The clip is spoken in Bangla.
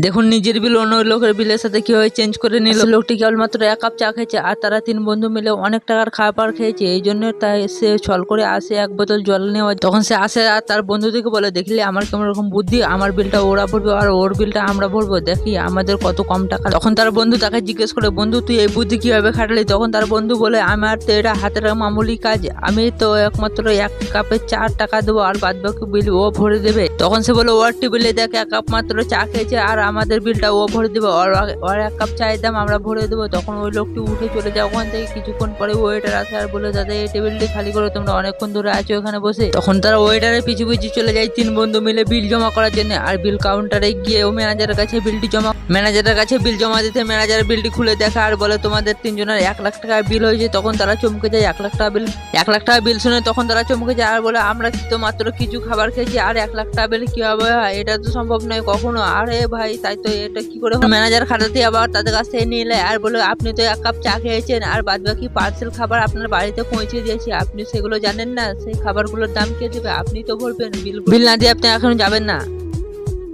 দেখুন নিজের বিল অন্য লোকের বিলের সাথে কিভাবে চেঞ্জ করে নিল। লোকটি কেবলমাত্র 1 কাপ চা খেয়েছে আর তারা 3 বন্ধু মিলে অনেক টাকার খাবার খেয়েছে। এই জন্য তাই সে ছল করে আসে 1 বোতল জল নেওয়া। তখন সে আসে আর তার বন্ধুদেরকে বলে, দেখলে আমার কেমন রকম বুদ্ধি, আমার বিলটা ওরা ভরবে আর ওর বিলটা আমরা ভরবো, দেখি আমাদের কত কম টাকা। তখন তার বন্ধু তাকে জিজ্ঞেস করে, বন্ধু তুই এই বুদ্ধি কিভাবে খাটালি? তখন তার বন্ধু বলে, আমার তো এটা হাতের মামুলি কাজ, আমি তো একমাত্র 1 কাপে 4 টাকা দেবো আর বাদ বাকি বিল ও ভরে দেবে। তখন সে বলে, ওর টেবিলে দেখ 1 কাপ মাত্র চা খেয়েছে আর আমাদের বিলটা ও ভরে দেবে, ওর 1 কাপ চায়ের দাম আমরা ভরে দেবো। তখন ওই লোকটি উঠে চলে যায় ওখান থেকে। কিছুক্ষণ পরে ওয়েটার আসে আর বলে, দাদা এই টেবিলটি খালি করো, তোমরা অনেকক্ষণ ধরে আছো এখানে বসে। তখন তারা ওয়েটারের পিছু পিছু চলে যায় 3 বন্ধু মিলে বিল জমা করার জন্য। আর বিল কাউন্টারে গিয়ে ও ম্যানেজারের কাছে বিল জমা দিতে ম্যানেজার বিলটি খুলে দেখে আর বলে, তোমাদের 3 জনের 1 লাখ টাকা বিল হয়েছে। তখন তারা চমকে যায় 1 লাখ টাকা বিল শুনে। তখন তারা চমকে যায় আর বলে, আমরা তো মাত্র কিছু খাবার খেয়েছি আর 1 লাখ টাকা বিল কিভাবে হয়? এটা তো সম্ভব নয় কখনো। আরে ভাই তাই তো, এটা কি করে? ম্যানেজার খাটাতে আবার তাদের কাছ থেকে নিয়ে নেয় আর বলে, আপনি তো 1 কাপ চা খেয়েছেন আর বাদ বাকি পার্সেল খাবার আপনার বাড়িতে পৌঁছে দিয়েছি, আপনি সেগুলো জানেন না? সেই খাবারগুলোর দাম কে দেবে? আপনি তো বলবেন, বিল না দিয়ে আপনি এখন যাবেন না।